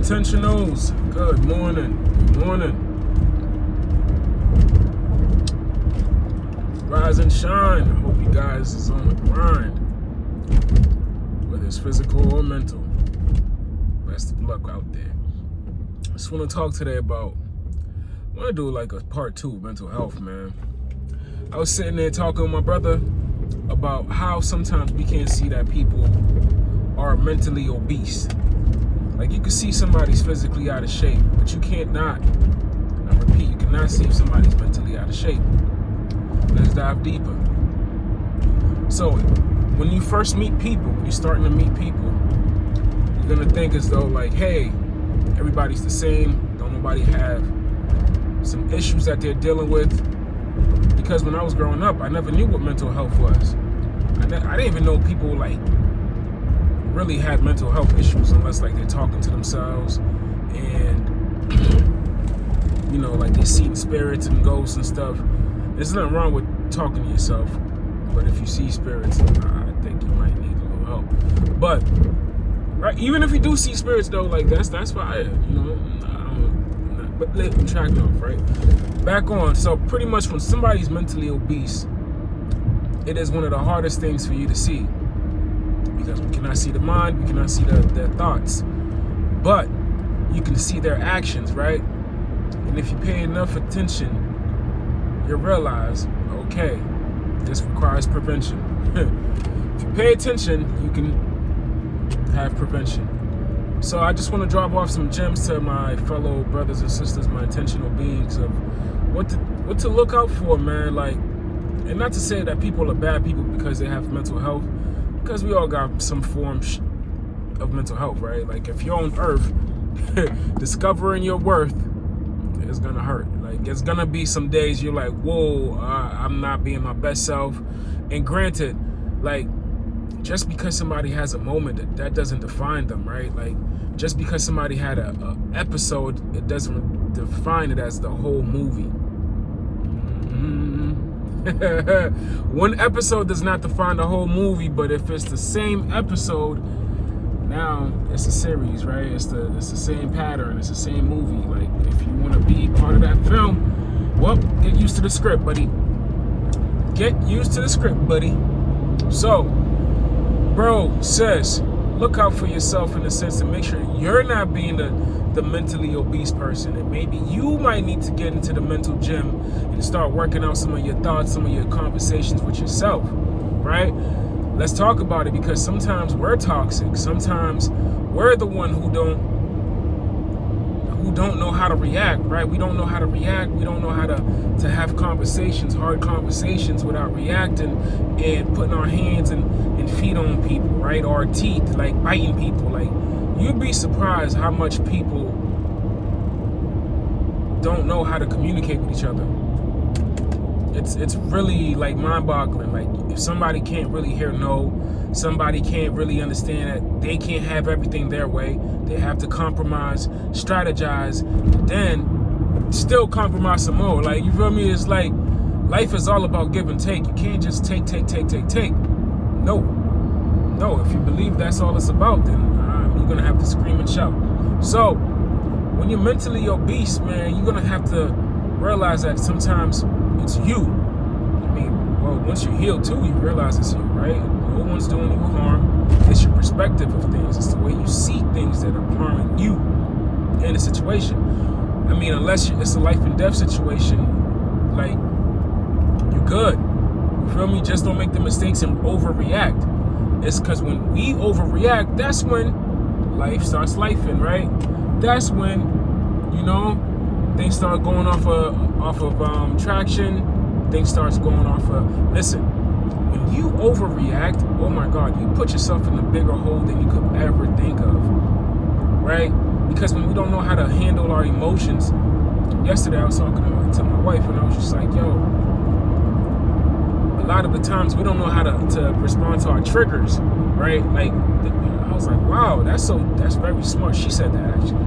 Intentionals, good morning. Good morning. Rise and shine. I hope you guys is on the grind, whether it's physical or mental. Best of luck out there. I just want to talk today about, I want to do like a part 2 of mental health, man. I was sitting there talking with my brother about how sometimes we can't see that people are mentally obese. Like, you can see somebody's physically out of shape, but you cannot, I repeat, you cannot see if somebody's mentally out of shape. Let's dive deeper. So, when you first meet people, when you're starting to meet people, you're gonna think as though like, hey, everybody's the same, don't nobody have some issues that they're dealing with. Because when I was growing up, I never knew what mental health was. I didn't even know people like really had mental health issues unless like they're talking to themselves and you know, like they're seeing spirits and ghosts and stuff. There's nothing wrong with talking to yourself, but if you see spirits, I think you might need a little help. But right, even if you do see spirits though, like that's fine, you know. But I'm tracking off, right? Back on. So pretty much when somebody's mentally obese, it is one of the hardest things for you to see. Because we cannot see the mind, we cannot see their thoughts. But you can see their actions, right? And if you pay enough attention, you'll realize, okay, this requires prevention. If you pay attention, you can have prevention. So I just want to drop off some gems to my fellow brothers and sisters, my intentional beings, of what to look out for, man. Like, and not to say that people are bad people because they have mental health, because we all got some form of mental health, right? Like, if you're on Earth, discovering your worth is gonna hurt. Like, there's gonna be some days you're like, whoa, I'm not being my best self. And granted, like, just because somebody has a moment, that doesn't define them, right? Like, just because somebody had a episode, it doesn't define it as the whole movie. One episode does not define the whole movie, but if it's the same episode, now it's a series, right? It's the same pattern, it's the same movie. Like, if you want to be part of that film, well, get used to the script, buddy. Get used to the script, buddy. So, bro, sis, look out for yourself in the sense to make sure you're not being the mentally obese person. And maybe you might need to get into the mental gym and start working out some of your thoughts, some of your conversations with yourself, right? Let's talk about it, because sometimes we're toxic. Sometimes we're the one who don't know how to react, right? We don't know how to react. We don't know how to have conversations, hard conversations, without reacting and putting our hands and feet on people, right? Or our teeth, like biting people. Like, you'd be surprised how much people don't know how to communicate with each other. It's really like mind-boggling. Like, if somebody can't really hear no, somebody can't really understand that they can't have everything their way, they have to compromise, strategize, then still compromise some more. Like, you feel me? It's like life is all about give and take. You can't just take. No, if you believe that's all it's about, then you're gonna have to scream and shout. So when you're mentally obese, man, you're gonna have to realize that sometimes it's you. I mean, well, once you're healed too, you realize it's you, right? No one's doing you harm. It's your perspective of things. It's the way you see things that are harming you in a situation. I mean, unless it's a life and death situation, like, you're good. You feel me? Just don't make the mistakes and overreact. It's because when we overreact, that's when life starts lifing, right? That's when, you know, things start going off of traction. Things starts going off of, listen, when you overreact, oh my God, you put yourself in a bigger hole than you could ever think of, right? Because when we don't know how to handle our emotions, yesterday I was talking to my wife and I was just like, yo, a lot of the times we don't know how to respond to our triggers, right? Like, I was like, wow, that's very smart. She said that, actually.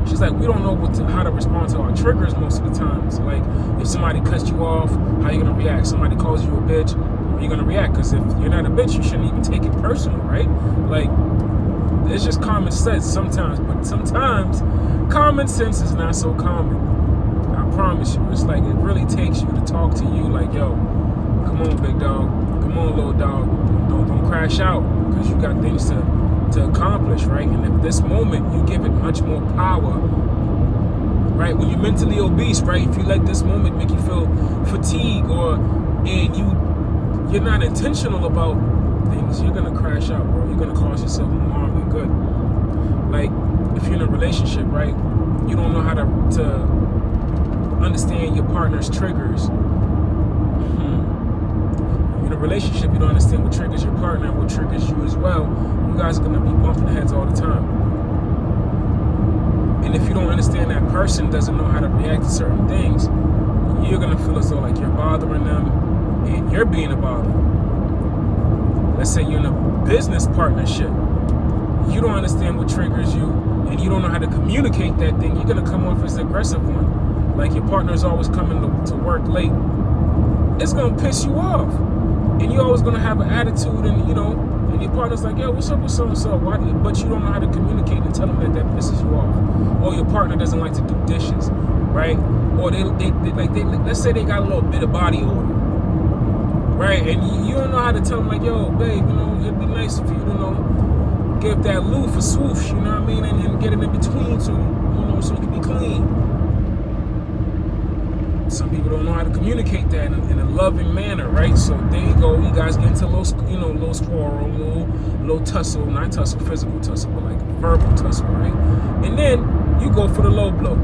She's like, we don't know how to respond to our triggers most of the times. Like, if somebody cuts you off, how you gonna react? Somebody calls you a bitch, how you gonna react? Because if you're not a bitch, you shouldn't even take it personal, right? Like, it's just common sense sometimes, but sometimes common sense is not so common. I promise you. It's like it really takes you to talk to you like, yo, come on, big dog. Come on, little dog. Don't crash out, because you got things to accomplish, right? And at this moment, you give it much more power, right? When you're mentally obese, right? If you let this moment make you feel fatigue, and you're not intentional about things, you're gonna crash out, bro. You're gonna cause yourself more harm than good. Like, if you're in a relationship, right? You don't know how to understand your partner's triggers. In a relationship, you don't understand what triggers your partner, what triggers you as well. You guys are gonna be bumping heads all the time. And if you don't understand that person doesn't know how to react to certain things, you're gonna feel as though like you're bothering them and you're being a bother. Let's say you're in a business partnership. You don't understand what triggers you and you don't know how to communicate that thing. You're gonna come off as the aggressive one. Like your partner's always coming to work late. It's gonna piss you off. And you're always gonna have an attitude, and and your partner's like, yo, what's up with so-and-so? Why? But you don't know how to communicate and tell them that pisses you off. Or your partner doesn't like to do dishes, right? Or they let's say they got a little bit of body odor, right? And you don't know how to tell them like, yo, babe, it'd be nice for you to give that loo for swoosh, you know what I mean, and get it in between so you can be clean. Some people don't know how to communicate that in a loving manner, right? So there you go. You guys get into a little squirrel, little tussle, not tussle, physical tussle, but like verbal tussle, right? And then you go for the low blow.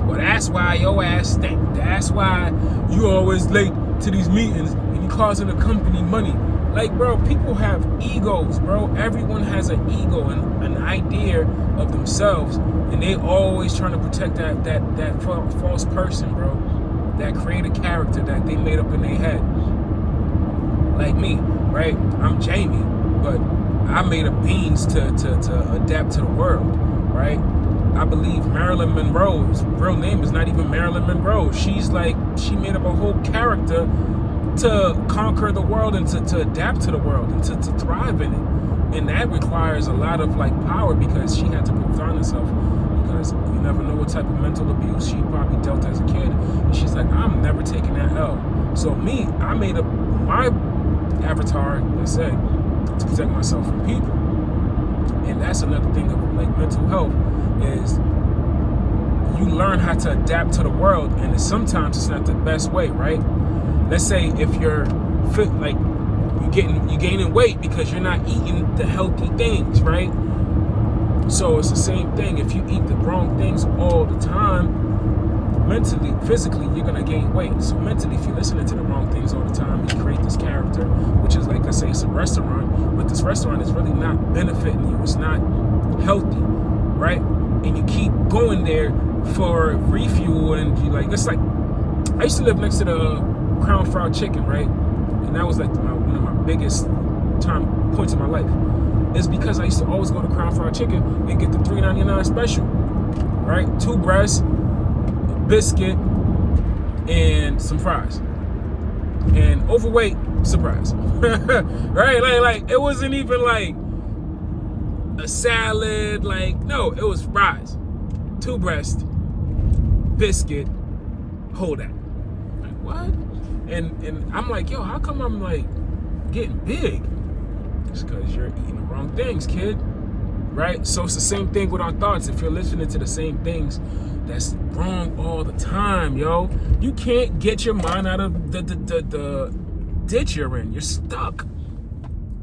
Well, that's why your ass stink. That's why you always late to these meetings and you causing the company money. Like, bro, people have egos, bro. Everyone has an ego and an idea of themselves, and they always trying to protect that false person, bro. That created character that they made up in their head. Like me, right? I'm Jamie, but I made up beans to adapt to the world, right? I believe Marilyn Monroe's real name is not even Marilyn Monroe. She made up a whole character to conquer the world and to adapt to the world and to thrive in it. And that requires a lot of power, because she had to profound herself. Because you never know what type of mental abuse she probably dealt as a kid. And she's like, I'm never taking that L. So I made up my avatar, let's say, to protect myself from people. And that's another thing of mental health, is you learn how to adapt to the world, and sometimes it's not the best way, right? Let's say if you're fit, you're gaining weight because you're not eating the healthy things, right? So it's the same thing. If you eat the wrong things all the time, mentally, physically, you're gonna gain weight. So mentally, if you're listening to the wrong things all the time, you create this character, which is like, let's say it's a restaurant, but this restaurant is really not benefiting you. It's not healthy, right? And you keep going there for refuel, and it's like, I used to live next to the Crown Fried Chicken, right? And that was one of my biggest points in my life. Is because I used to always go to Crown Fried Chicken and get the $3.99 special, right? 2 breasts, a biscuit, and some fries. And overweight, surprise. Right? Like it wasn't even like a salad, no, it was fries. 2 breasts, biscuit, hold that. Like, what? And I'm like, yo, how come I'm getting big? It's because you're eating the wrong things, kid. Right? So it's the same thing with our thoughts. If you're listening to the same things, that's wrong all the time, yo. You can't get your mind out of the ditch you're in. You're stuck.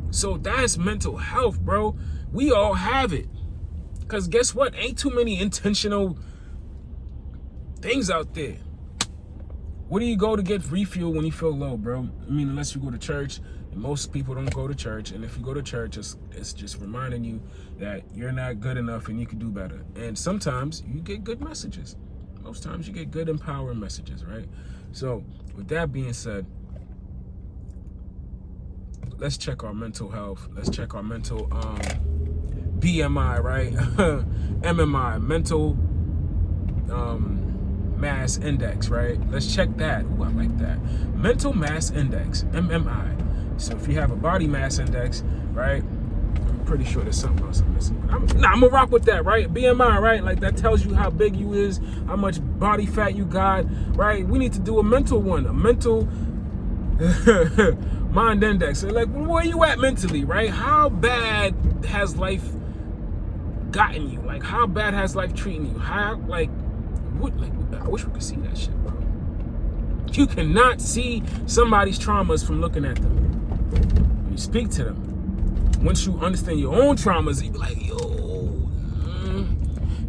So that's mental health, bro. We all have it. Because guess what? Ain't too many intentional things out there. Where do you go to get refuel when you feel low, bro? I mean, unless you go to church. And most people don't go to church. And if you go to church, it's just reminding you that you're not good enough and you can do better. And sometimes you get good messages. Most times you get good, empowering messages, right? So with that being said, let's check our mental health. Let's check our mental BMI, right? MMI, mental mass index, right? Let's check that. Ooh, I like that. Mental mass index, MMI. So if you have a body mass index, right, pretty sure there's something else I'm missing. But I'm gonna rock with that, right? BMI, right? Like that tells you how big you is, how much body fat you got, right? We need to do a mental one, a mental mind index. So like, where you at mentally, right? How bad has life gotten you? Like, how bad has life treating you? How, like, what? Like, I wish we could see that shit, bro. You cannot see somebody's traumas from looking at them. When you speak to them, once you understand your own traumas, you be like, yo,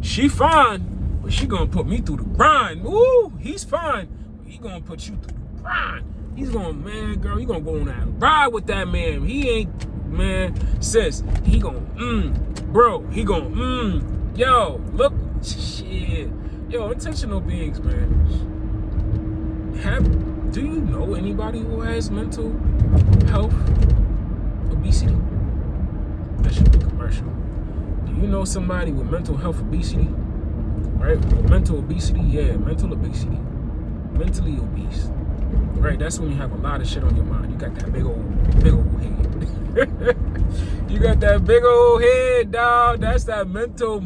she fine, but she gonna put me through the grind. Woo, he's fine, but he gonna put you through the grind. He's gonna, man, girl, you gonna go on out and ride with that man. He ain't, man, sis, he gonna, bro, he gonna, yo, look, shit. Yo, intentional beings, man. Do you know anybody who has mental health obesity? That should be commercial. Do you know somebody with mental health obesity? Right? Mental obesity? Yeah, mental obesity. Mentally obese. Right? That's when you have a lot of shit on your mind. You got that big old head. You got that big old head, dog. That's that mental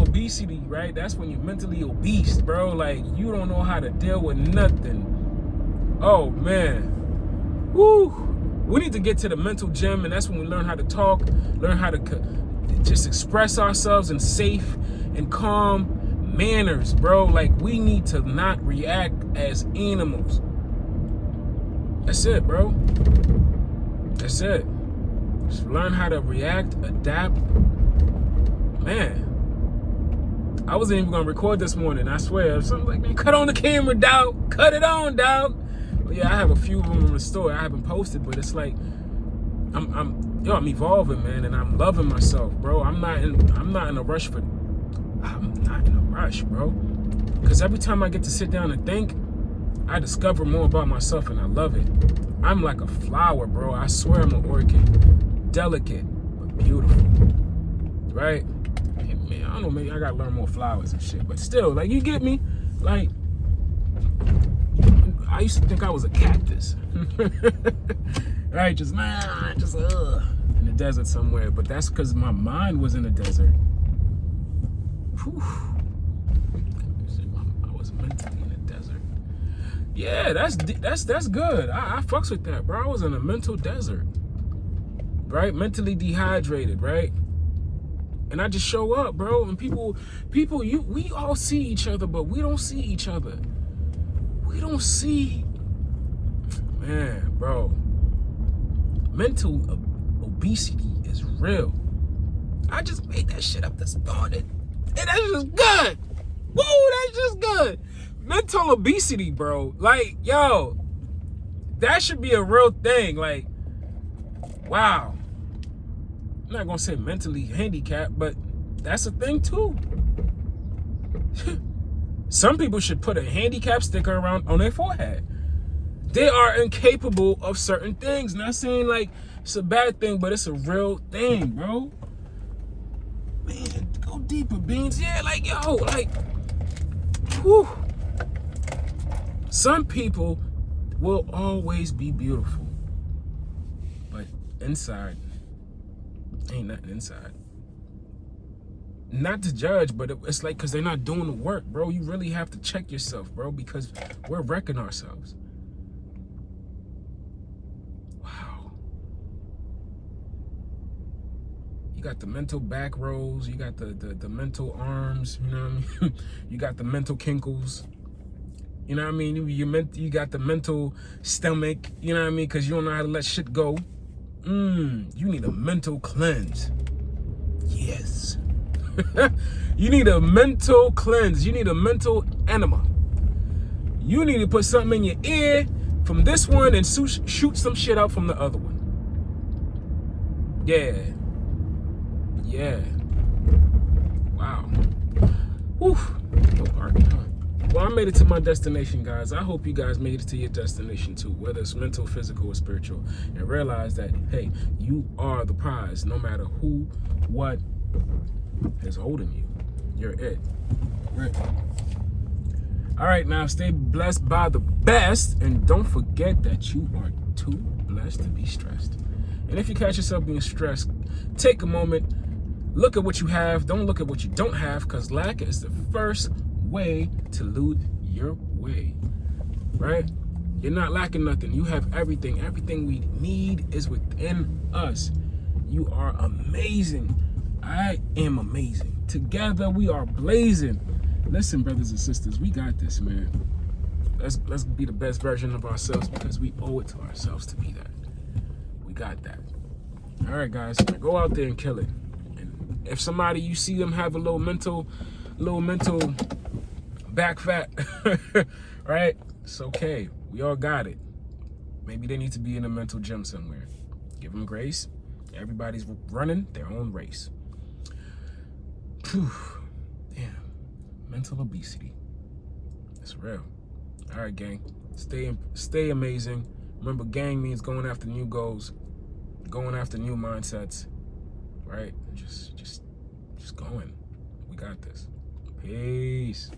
obesity, right? That's when you're mentally obese, bro. Like, you don't know how to deal with nothing. Oh, man. Woo. We need to get to the mental gym, and that's when we learn how to talk, learn how to just express ourselves in safe and calm manners, bro. Like, we need to not react as animals. That's it, bro. That's it. Just learn how to react, adapt. Man, I wasn't even gonna record this morning, I swear. Something like, man, cut on the camera, dog. Cut it on, dog. But yeah, I have a few of them in the store. I haven't posted, but it's like I'm evolving, man, and I'm loving myself, bro. I'm not in a rush, bro. Because every time I get to sit down and think, I discover more about myself, and I love it. I'm like a flower, bro. I swear I'm an orchid. Delicate, but beautiful. Right? Man, I don't know, maybe I gotta learn more flowers and shit, but still, like, you get me? Like, I used to think I was a cactus. Right? Just in the desert somewhere, but that's because my mind was in the desert. Whew. I was mentally in the desert. Yeah, that's good. I fucks with that, bro. I was in a mental desert, right? Mentally dehydrated, right? And I just show up, bro. And people, we all see each other, but we don't see each other. We don't see, man, bro. Mental obesity is real. I just made that shit up this morning, and that's just good. Woo, that's just good. Mental obesity, bro. Like, yo, that should be a real thing. Like, wow. I'm not gonna say mentally handicapped, but that's a thing too. Some people should put a handicap sticker around on their forehead. They are incapable of certain things. Not saying like it's a bad thing, but it's a real thing, bro. Man, go deeper, Beans. Yeah, like, yo, like, whew. Some people will always be beautiful, but inside, ain't nothing inside. Not to judge, but it's like, because they're not doing the work, bro. You really have to check yourself, bro, because we're wrecking ourselves. Wow. You got the mental back rolls, you got the mental arms, you know what I mean? You got the mental kinkles. You know what I mean? You got the mental stomach, you know what I mean? Because you don't know how to let shit go. You need a mental cleanse. Yes. You need a mental cleanse. You need a mental enema. You need to put something in your ear from this one and shoot some shit out from the other one. Yeah. Yeah. Wow. Whew. No parking, huh? Well, I made it to my destination, guys. I hope you guys made it to your destination too, whether it's mental, physical, or spiritual, and realize that, hey, you are the prize. No matter who, what is holding you, you're it. Right. All right, now stay blessed by the best, and don't forget that you are too blessed to be stressed. And if you catch yourself being stressed, take a moment, look at what you have. Don't look at what you don't have, because lack is the first way to lose your way, right? You're not lacking nothing. You have everything. Everything we need is within us. You are amazing. I am amazing. Together we are blazing. Listen, brothers and sisters, we got this, man. Let's be the best version of ourselves, because we owe it to ourselves to be that. We got that. All right, guys, go out there and kill it. And if somebody, you see them have a little mental back fat, right? It's okay. We all got it. Maybe they need to be in a mental gym somewhere. Give them grace. Everybody's running their own race. Whew. Damn. Mental obesity. It's real. All right, gang. Stay amazing. Remember, gang means going after new goals, going after new mindsets, right? Just going. We got this. Peace.